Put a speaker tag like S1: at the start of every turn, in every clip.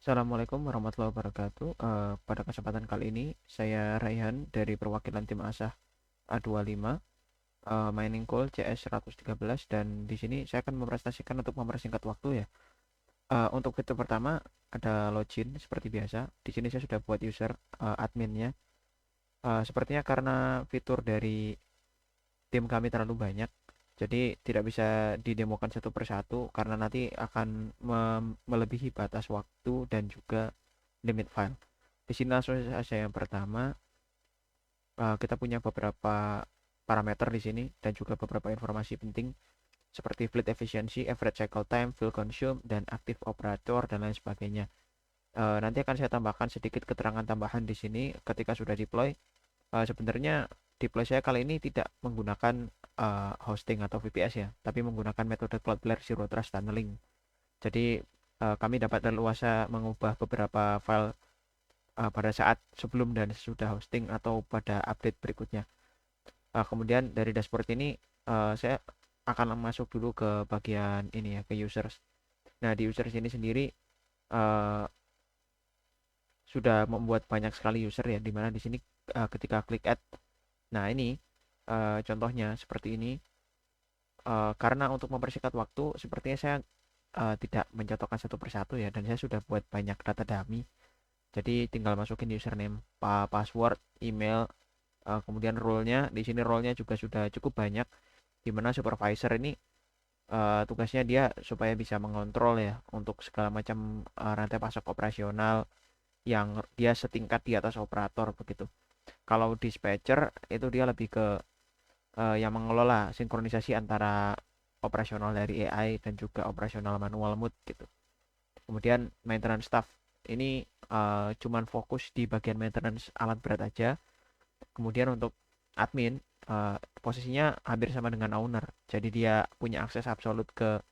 S1: Assalamualaikum warahmatullahi wabarakatuh. Pada kesempatan kali ini saya Raihan dari perwakilan tim ASAH A25 Mining Call CS 113 dan di sini saya akan mempresentasikan untuk mempersingkat waktu ya. Untuk fitur pertama ada login seperti biasa. Di sini saya sudah buat user adminnya. Sepertinya karena fitur dari tim kami terlalu banyak, jadi tidak bisa didemokan satu persatu karena nanti akan melebihi batas waktu dan juga limit file. Di sini langsung saja yang pertama, kita punya beberapa parameter di sini dan juga beberapa informasi penting seperti fleet efficiency, average cycle time, fuel consume, dan active operator dan lain sebagainya. Nanti akan saya tambahkan sedikit keterangan tambahan di sini ketika sudah deploy. Sebenarnya deploy saya kali ini tidak menggunakan hosting atau VPS ya, tapi menggunakan metode Cloudflare Zero Trust Tunneling. Jadi kami dapat leluasa mengubah beberapa file pada saat sebelum dan sesudah hosting atau pada update berikutnya. Kemudian dari dashboard ini saya akan masuk dulu ke bagian ini ya, ke users. Nah, di users ini sendiri uh, sudah membuat banyak sekali user ya, dimana di sini ketika klik add, nah ini contohnya seperti ini. Karena untuk mempersingkat waktu, sepertinya saya tidak mencontohkan satu persatu ya, dan saya sudah buat banyak data dummy. Jadi tinggal masukin username, password, email, kemudian role-nya. Di sini role-nya juga sudah cukup banyak, di mana supervisor ini tugasnya dia supaya bisa mengontrol ya untuk segala macam rantai pasok operasional yang dia setingkat di atas operator begitu. Kalau dispatcher itu dia lebih ke yang mengelola sinkronisasi antara operasional dari AI dan juga operasional manual mode gitu. Kemudian maintenance staff ini cuman fokus di bagian maintenance alat berat aja. Kemudian untuk admin posisinya hampir sama dengan owner. Jadi dia punya akses absolut ke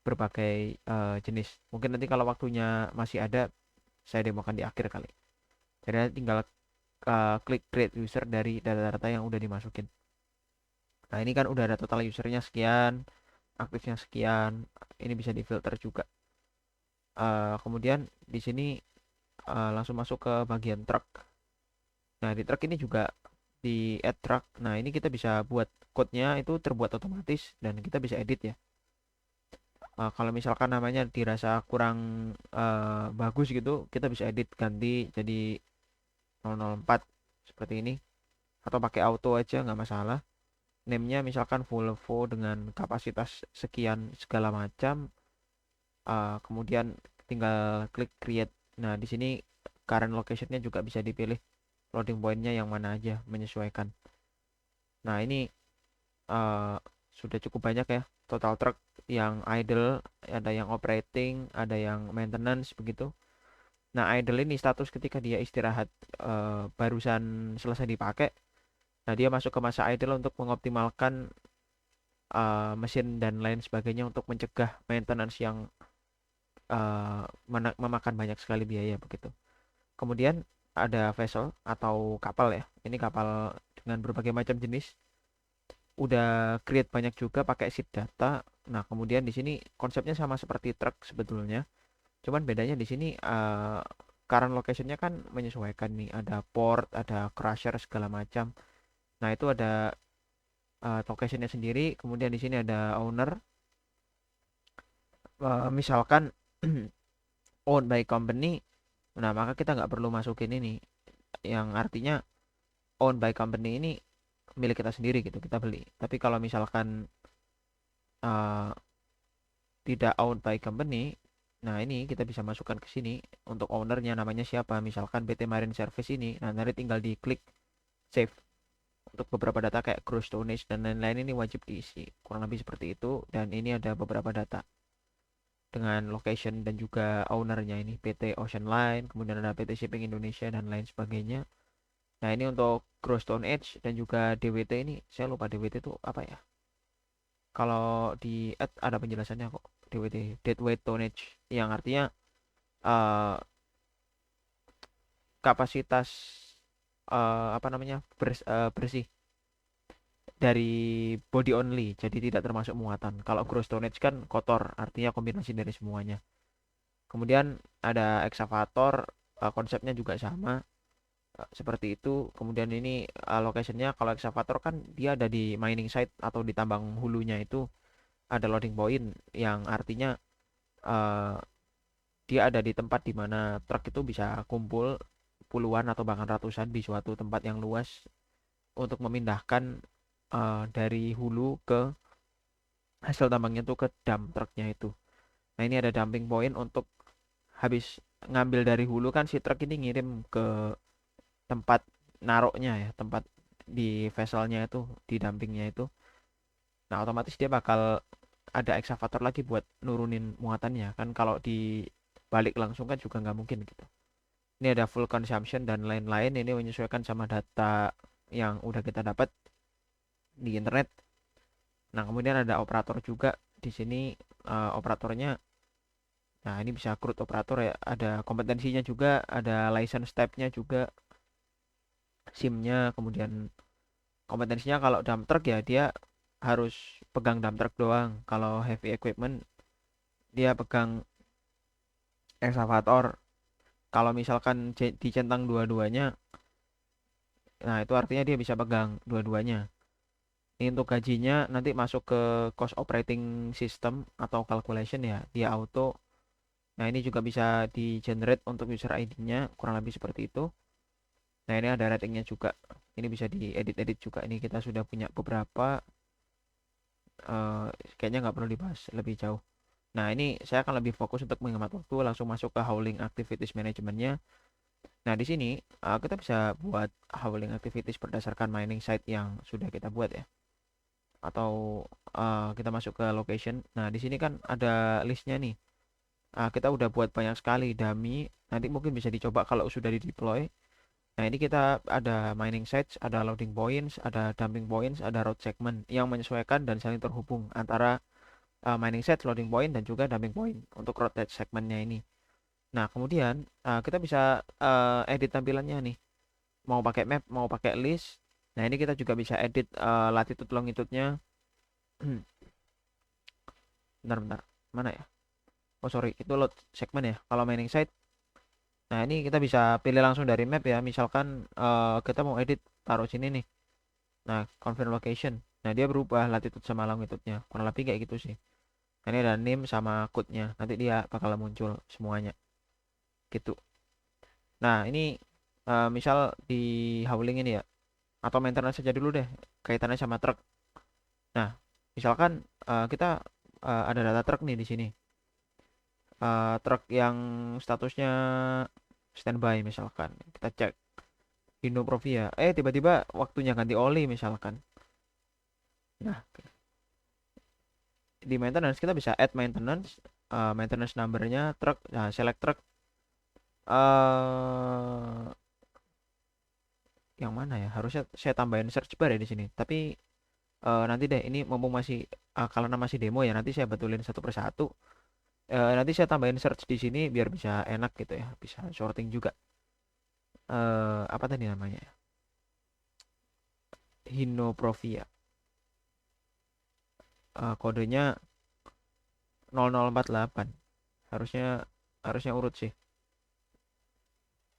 S1: berbagai jenis. Mungkin nanti kalau waktunya masih ada, saya demokan di akhir kali. Jadi tinggal klik create user dari data-data yang udah dimasukin. Nah, ini kan udah ada total usernya sekian, aktifnya sekian. Ini bisa difilter juga. Kemudian di sini langsung masuk ke bagian truck. Nah, di truck ini juga di add truck. Nah, ini kita bisa buat code-nya itu terbuat otomatis dan kita bisa edit ya. Kalau misalkan namanya dirasa kurang bagus gitu, kita bisa edit ganti jadi 004 seperti ini atau pakai auto aja nggak masalah. Name-nya misalkan Volvo dengan kapasitas sekian segala macam. Kemudian tinggal klik create. Nah, di sini current location-nya juga bisa dipilih loading point-nya yang mana aja menyesuaikan. Nah, ini eh, sudah cukup banyak ya total truck yang idle, ada yang operating, ada yang maintenance begitu. Nah, idle ini status ketika dia istirahat barusan selesai dipakai. Nah, dia masuk ke masa idle untuk mengoptimalkan mesin dan lain sebagainya untuk mencegah maintenance yang memakan banyak sekali biaya begitu. Kemudian ada vessel atau kapal ya. Ini kapal dengan berbagai macam jenis. Udah create banyak juga pakai sheet data. Nah, kemudian di sini konsepnya sama seperti truk sebetulnya. Cuman bedanya di sini current location-nya kan menyesuaikan nih. Ada port, ada crusher segala macam. Nah, itu ada location-nya sendiri. Kemudian di sini ada owner. Misalkan owned by company. Nah, maka kita nggak perlu masukin ini. Yang artinya owned by company ini milik kita sendiri gitu, kita beli. Tapi kalau misalkan uh, tidak owned by company, nah ini kita bisa masukkan ke sini untuk ownernya namanya siapa, misalkan PT Marine Service ini. Nah, nanti tinggal diklik save. Untuk beberapa data kayak gross tonnage dan lain-lain ini wajib diisi. Kurang lebih seperti itu. Dan ini ada beberapa data dengan location dan juga ownernya ini PT Ocean Line, kemudian ada PT Shipping Indonesia dan lain sebagainya. Nah, ini untuk gross tonnage dan juga DWT ini, saya lupa DWT itu apa ya. Kalau di add ada penjelasannya kok, DWT, deadweight tonnage, yang artinya eh, kapasitas apa namanya bersih dari body only, jadi tidak termasuk muatan. Kalau gross tonnage kan kotor, artinya kombinasi dari semuanya. Kemudian ada excavator, konsepnya juga sama seperti itu. Kemudian ini locationnya, kalau excavator kan dia ada di mining site atau di tambang hulunya itu ada loading point, yang artinya eh, dia ada di tempat di mana truk itu bisa kumpul puluhan atau bahkan ratusan di suatu tempat yang luas untuk memindahkan dari hulu ke hasil tambangnya itu ke dump truknya itu. Nah, ini ada dumping point untuk habis ngambil dari hulu kan si truk ini ngirim ke tempat naroknya ya, tempat di vesselnya itu, di dumpingnya itu. Nah, otomatis dia bakal ada excavator lagi buat nurunin muatannya kan, kalau dibalik langsung kan juga nggak mungkin gitu. Ini ada full consumption dan lain-lain, ini menyesuaikan sama data yang udah kita dapat di internet. Nah, kemudian ada operator juga di sini, operatornya. Nah, ini bisa crude operator ya, ada kompetensinya juga, ada license type-nya juga, SIM-nya. Kemudian kompetensinya kalau dump truck ya dia harus pegang dump truck doang. Kalau heavy equipment dia pegang excavator. Kalau misalkan dicentang dua-duanya, nah itu artinya dia bisa pegang dua-duanya. Ini untuk gajinya nanti masuk ke cost operating system atau calculation ya, dia auto. Nah, ini juga bisa di generate untuk user ID-nya, kurang lebih seperti itu. Nah, ini ada ratingnya juga. Ini bisa diedit-edit juga. Ini kita sudah punya beberapa. eh, Kayaknya nggak perlu dibahas lebih jauh. Nah, ini saya akan lebih fokus untuk menghemat waktu, langsung masuk ke hauling activities managementnya. Nah, di sini kita bisa buat hauling activities berdasarkan mining site yang sudah kita buat ya. Atau kita masuk ke location. Nah, di sini kan ada listnya nih. Kita udah buat banyak sekali dummy. Nanti mungkin bisa dicoba kalau sudah di deploy. Nah, ini kita ada mining sites, ada loading points, ada dumping points, ada road segment yang menyesuaikan dan saling terhubung antara mining site, loading point, dan juga dumping point untuk road segmentnya ini. Nah, kemudian kita bisa edit tampilannya nih. Mau pakai map, mau pakai list. Nah, ini kita juga bisa edit latitude longitude-nya. Bentar, bentar. Mana ya? Oh, sorry, itu load segment ya. Kalau mining site, nah ini kita bisa pilih langsung dari map ya. Misalkan kita mau edit taruh sini nih. Nah, confirm location. Nah, dia berubah latitude sama longitude-nya. Kurang lebih kayak gitu sih. Nah, ini ada name sama code-nya. Nanti dia bakal muncul semuanya. Gitu. Nah, ini misal di hauling ini ya. Atau maintenance saja dulu deh. Kaitannya sama truk. Nah, misalkan kita ada data truk nih di sini. Truk yang statusnya standby misalkan. Kita cek Hino Provia. Tiba-tiba waktunya ganti oli misalkan. Nah, di maintenance kita bisa add maintenance, maintenance numbernya truk, nah select truk, eh yang mana ya, harusnya saya tambahin search bar ya di sini, tapi nanti deh, ini mumpung masih karena masih demo ya, nanti saya betulin satu persatu. Nanti saya tambahin search di sini biar bisa enak gitu ya, bisa sorting juga. Apa tadi namanya ya, Hinoprovia. Kodenya 0048, harusnya harusnya urut sih,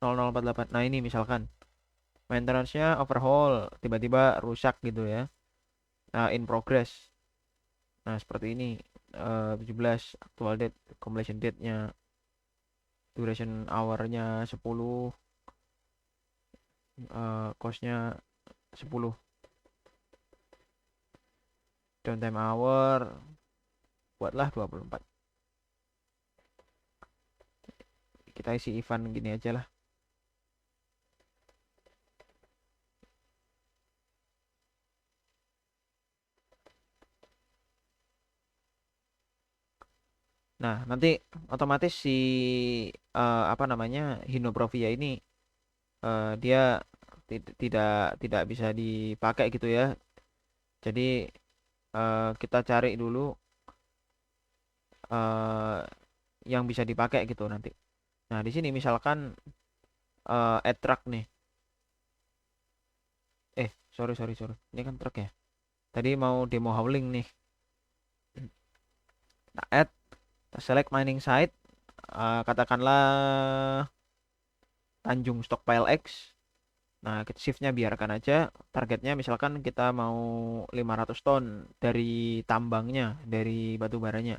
S1: 0048. Nah, ini misalkan maintenance-nya overhaul, tiba-tiba rusak gitu ya. Nah, in progress. Nah, seperti ini. 17 actual date, completion date-nya, duration hour-nya 10, cost-nya 10, downtime hour buatlah 24. Kita isi event gini aja lah. Nah, nanti otomatis si apa namanya, Hinoprovia ini dia tidak tidak bisa dipakai gitu ya. Jadi kita cari dulu eh, yang bisa dipakai gitu nanti. Nah, di sini misalkan add truck nih. Sorry, sorry, sorry. Ini kan truck ya. Tadi mau demo hauling nih. Nah, add, select mining site. katakanlah Tanjung Stockpile X. Nah, shiftnya biarkan aja. Targetnya misalkan kita mau 500 ton dari tambangnya, dari batu baranya.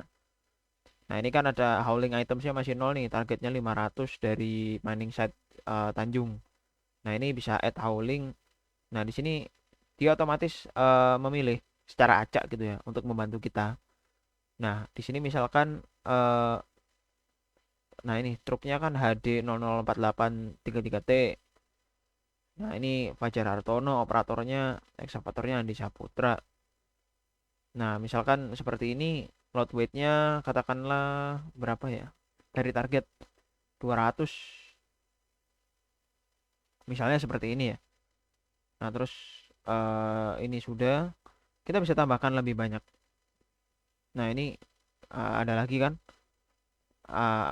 S1: Nah, ini kan ada hauling itemsnya masih nol nih. Targetnya 500 dari mining site Tanjung. Nah, ini bisa add hauling. Nah, di sini dia otomatis memilih secara acak gitu ya untuk membantu kita. Nah, di sini misalkan nah ini truknya kan HD 004833T. Nah, ini Fajar Hartono, operatornya, ekskavatornya Andi Saputra. Nah, misalkan seperti ini, load weight-nya katakanlah berapa ya? Dari target 200. Misalnya seperti ini ya. Nah, terus ini sudah, kita bisa tambahkan lebih banyak. Nah, ini ada lagi kan,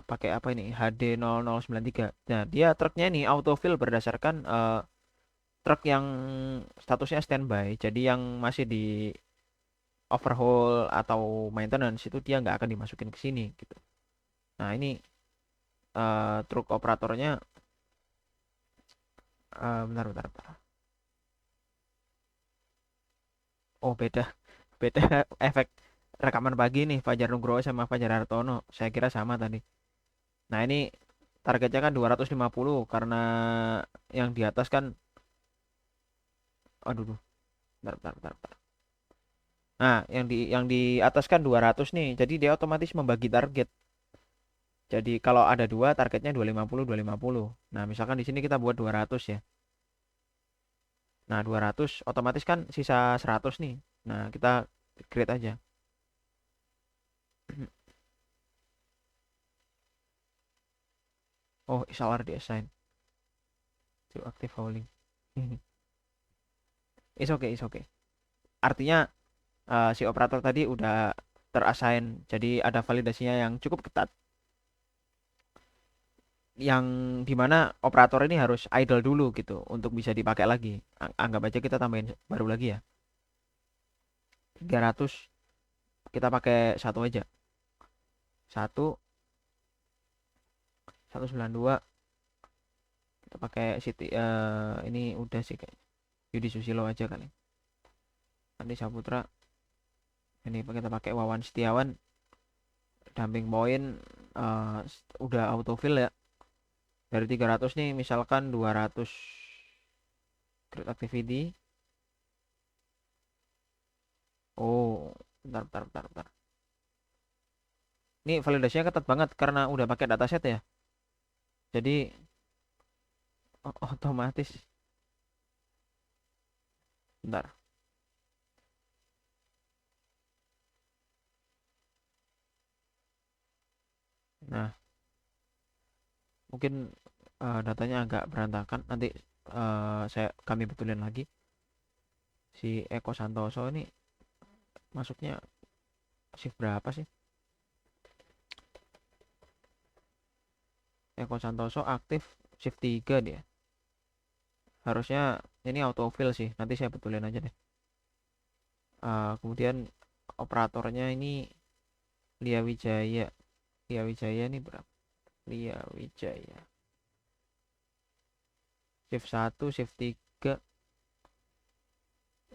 S1: pakai apa ini? HD 0093. Nah, dia truknya ini autofill berdasarkan truk yang statusnya standby. Jadi yang masih di overhaul atau maintenance itu dia nggak akan dimasukin ke sini gitu. Nah, ini truk operatornya bentar, bentar, bentar. Oh, beda. Beda efek rekaman pagi nih Fajar Nugroho sama Fajar Hartono. Saya kira sama tadi. Nah, ini targetnya kan 250 karena yang di atas kan aduh, duh, bentar, bentar, bentar, bentar. Nah, yang di atas kan 200 nih. Jadi dia otomatis membagi target. Jadi kalau ada dua targetnya 250 250. Nah, misalkan di sini kita buat 200 ya. Nah, 200 otomatis kan sisa 100 nih. Nah, kita create aja. Oh, is already assigned to active hauling. Is okay, is okay. Artinya si operator tadi udah terassign. Jadi ada validasinya yang cukup ketat. Yang dimana operator ini harus idle dulu gitu untuk bisa dipakai lagi. Anggap aja kita tambahin baru lagi ya. 300 kita pakai satu aja. Satu, 192 kita pakai Siti ini udah sih kayak Yudi Susilo aja kali. Nanti Saputra ini kita pakai Wawan Setiawan damping poin udah autofill ya. Dari 300 nih misalkan 200 create activity. Oh, bentar, bentar, bentar, bentar. Ini validasinya ketat banget karena udah pakai dataset ya. Jadi otomatis. Bentar. Nah, mungkin datanya agak berantakan. Nanti kami betulin lagi. Si Eko Santoso ini masuknya shift berapa sih? Eko Santoso aktif shift 3 dia. Harusnya ini autofill sih. Nanti saya betulin aja deh. Kemudian operatornya ini Lia Wijaya. Lia Wijaya ini berapa? Lia Wijaya. Shift 1, shift 3.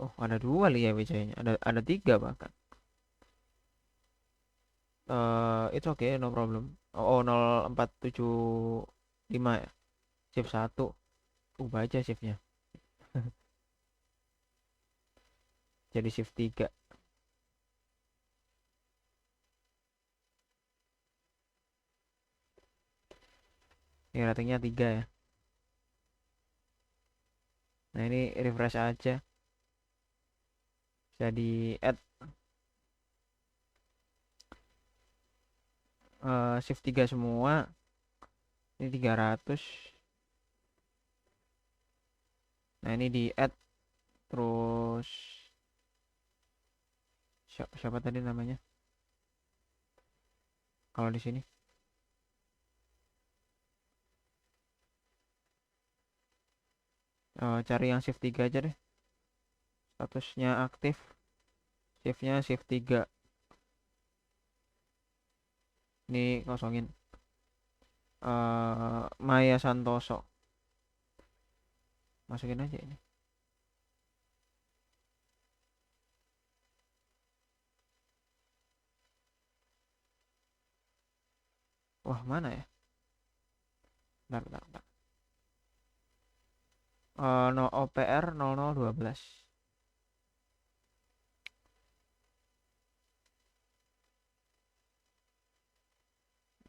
S1: Oh, ada dua Lia Wijayanya. Ada tiga bahkan. It's okay, no problem. Oh, 0475 ya. Shift 1. Ubah aja shiftnya. Jadi shift 3. Ini ratingnya 3 ya. Nah, ini refresh aja. Jadi add shift 3 semua. Ini 300. Nah, ini di add terus siapa tadi namanya? Kalau di sini cari yang shift 3 aja deh. Statusnya aktif. Shiftnya shift 3. Ini kosongin. Maya Santoso. Masukin aja ini. Wah, mana ya? Bentar, bentar, bentar. No OPR 0012.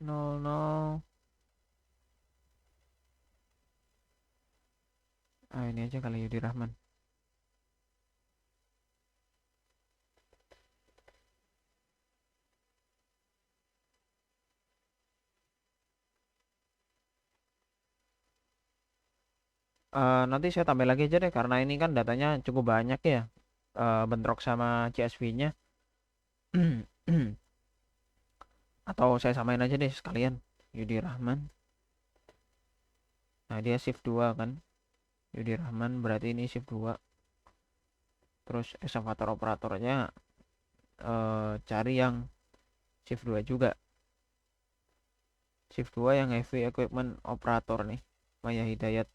S1: 00. Ini aja kali Yudi Rahman. Nanti saya tambah lagi aja deh karena ini kan datanya cukup banyak ya. Bentrok sama CSV-nya. Atau saya samain aja deh sekalian. Yudi Rahman. Nah, dia shift 2 kan. Yudi Rahman berarti ini shift 2. Terus excavator operatornya cari yang shift 2 juga. Shift 2 yang heavy equipment operator nih. Maya Hidayat.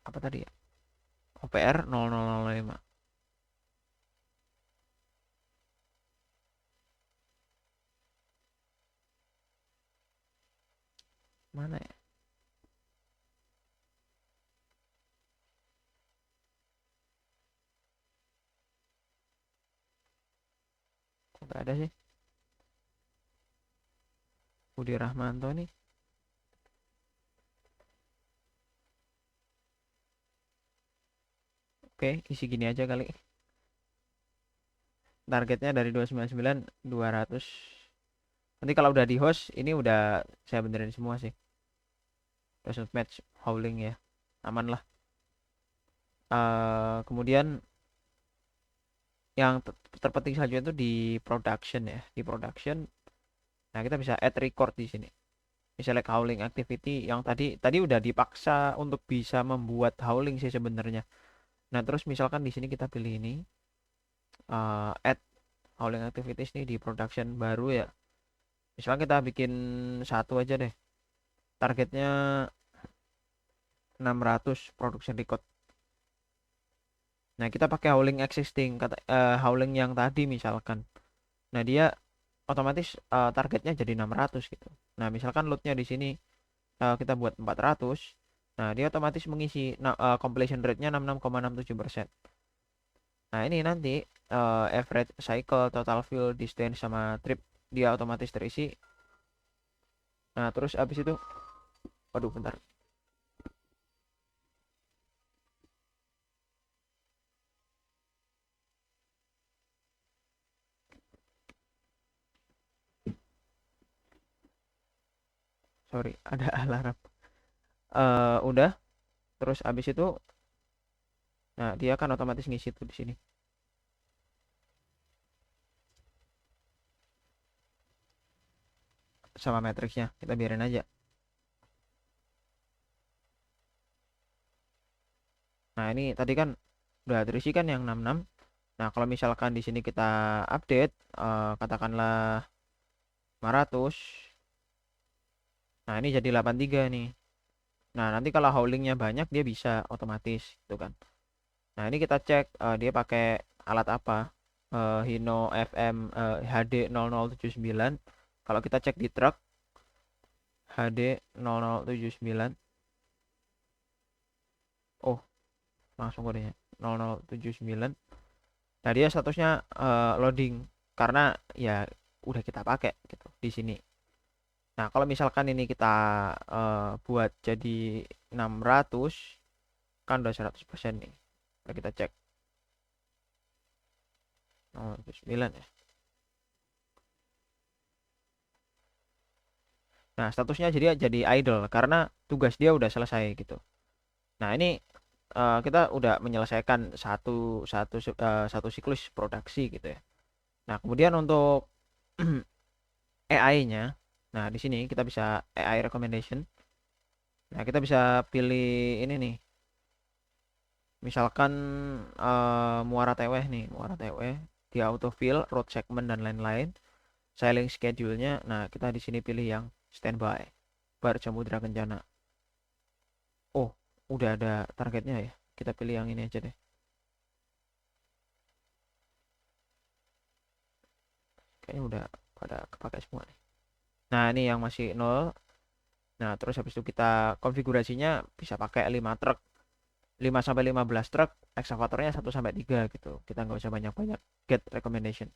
S1: Apa tadi ya? OPR 0005. Mana ya? Kok gak ada sih? Budi Rahmanto nih. Oke, isi gini aja kali. Targetnya dari 299 200. Nanti kalau udah di host ini udah saya benerin semua sih. Doesn't match howling ya. Aman lah. Kemudian yang terpenting selanjutnya itu di production ya. Di production. Nah, kita bisa add record di sini. Misalnya howling activity yang tadi udah dipaksa untuk bisa membuat howling sih sebenarnya. Nah, terus misalkan di sini kita pilih ini add howling activities nih di production baru ya. Misalnya kita bikin satu aja deh. Targetnya 600 production record. Nah, kita pakai howling existing howling yang tadi misalkan. Nah, dia otomatis targetnya jadi 600 gitu. Nah, misalkan loadnya di sini kita buat 400. Nah, dia otomatis mengisi completion rate-nya 66,67%. Nah, ini nanti average cycle, total fuel, distance, sama trip dia otomatis terisi. Nah, terus abis itu, waduh bentar. Sorry, ada alarm. Udah, terus abis itu, nah dia kan otomatis ngisi tuh di sini. Sama matriksnya, kita biarin aja. Nah, ini tadi kan udah terisi kan yang 66. Nah, kalau misalkan di sini kita update, katakanlah 500. Nah, ini jadi 83 nih. Nah, nanti kalau howlingnya banyak, dia bisa otomatis, gitu kan. Nah, ini kita cek dia pakai alat apa. Hino FM HD 0079. Kalau kita cek di truk, HD 0079. Oh, langsung kodenya 0079. Nah, dia statusnya loading karena ya udah kita pakai gitu di sini. Nah, kalau misalkan ini kita buat jadi 600 kan udah 100% nih. Nah, kita cek 0,9 ya. Nah, statusnya jadi idle karena tugas dia udah selesai gitu. Nah, ini kita udah menyelesaikan satu siklus produksi gitu ya. Nah, kemudian untuk AI-nya, nah di sini kita bisa AI recommendation. Nah, kita bisa pilih ini nih. Misalkan Muara Teweh nih, Muara Teweh di autofill, road segment dan lain-lain. Sailing schedule-nya, nah kita di sini pilih yang standby, Bar Samudra Kencana. Oh, udah ada targetnya ya. Kita pilih yang ini aja deh. Kayaknya udah pada kepakai semua nih. Nah, ini yang masih 0. Nah, terus habis itu kita konfigurasinya bisa pakai 5 truk. 5 sampai 15 truk, eksavatornya 1 sampai 3 gitu. Kita nggak usah banyak-banyak get recommendation.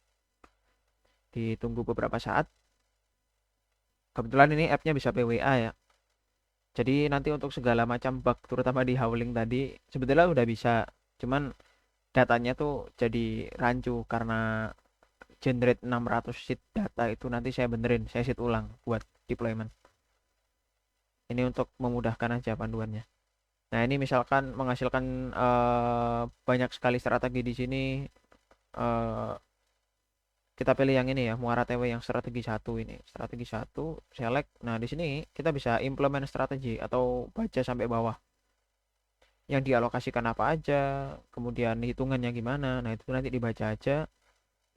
S1: Ditunggu beberapa saat. Kebetulan ini app-nya bisa PWA ya. Jadi nanti untuk segala macam bug terutama di howling tadi sebetulnya udah bisa. Cuman datanya tuh jadi rancu karena generate 600 sheet data itu nanti saya benerin, saya sheet ulang buat deployment. Ini untuk memudahkan aja panduannya. Nah, ini misalkan menghasilkan banyak sekali strategi di sini. eh, kita pilih yang ini ya, Muara TW yang strategi 1 ini. Strategi 1, select. Nah, di sini kita bisa implement strategi atau baca sampai bawah. Yang dialokasikan apa aja, kemudian hitungannya gimana. Nah, itu nanti dibaca aja.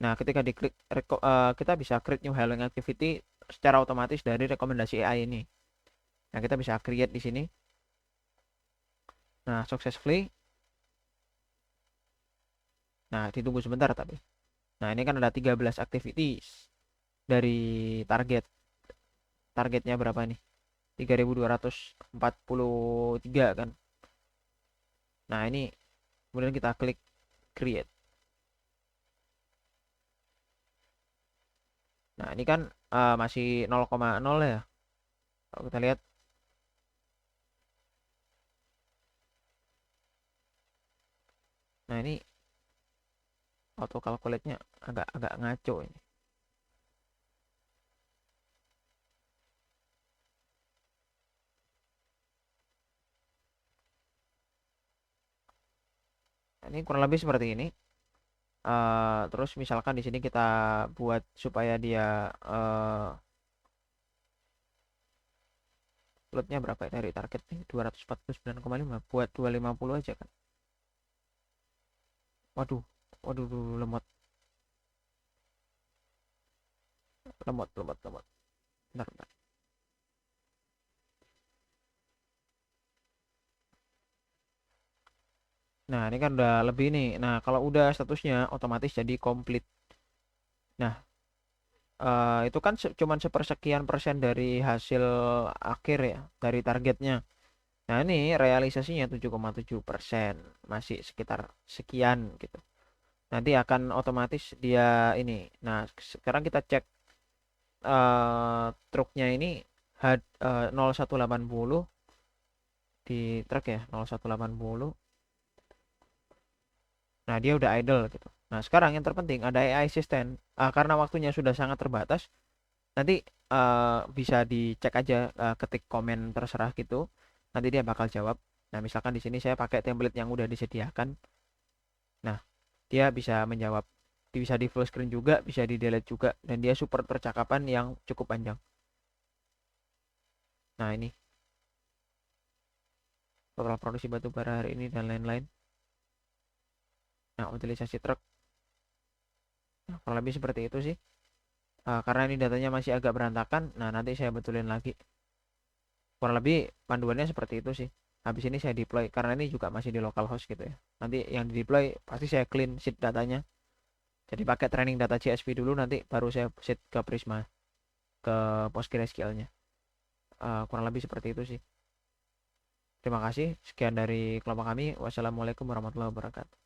S1: Nah, ketika diklik kita bisa create new hailing activity secara otomatis dari rekomendasi AI ini. Nah, kita bisa create di sini. Nah, successfully. Nah, ditunggu sebentar tapi. Nah, ini kan ada 13 activities dari target. Targetnya berapa nih? 3243 kan. Nah, ini kemudian kita klik create. Nah, ini kan masih 0,0 ya. Kalau kita lihat. Nah, ini auto calculate-nya agak ngaco ini. Nah, ini kurang lebih seperti ini. Terus misalkan di sini kita buat supaya dia loadnya berapa ya dari target nih 249,5 buat 250 aja kan. Waduh, waduh, lemot, lemot, lemot, lemot. Bentar, bentar. Nah, ini kan udah lebih nih. Nah, kalau udah statusnya otomatis jadi komplit. Nah, itu kan cuman sepersekian persen dari hasil akhir ya, dari targetnya. Nah, ini realisasinya 7,7%, masih sekitar sekian gitu. Nanti akan otomatis dia ini. Nah, sekarang kita cek truknya ini 0180 di truk ya, 0180. Nah, dia udah idle gitu. Nah, sekarang yang terpenting ada AI assistant. Karena waktunya sudah sangat terbatas, nanti bisa dicek aja, ketik komen terserah gitu. Nanti dia bakal jawab. Nah, misalkan di sini saya pakai template yang udah disediakan. Nah, dia bisa menjawab. Bisa di full screen juga, bisa di delete juga, dan dia support percakapan yang cukup panjang. Nah, ini total produksi batu bara hari ini dan lain-lain. Nah, utilisasi truk. Nah, kurang lebih seperti itu sih. Karena ini datanya masih agak berantakan, nah nanti saya betulin lagi. Kurang lebih panduannya seperti itu sih. Habis ini saya deploy karena ini juga masih di localhost gitu ya. Nanti yang di deploy pasti saya clean sheet datanya. Jadi pakai training data CSV dulu, nanti baru saya set ke Prisma, ke PostgreSQL-nya. Kurang lebih seperti itu sih. Terima kasih. Sekian dari kelompok kami. Wassalamualaikum warahmatullahi wabarakatuh.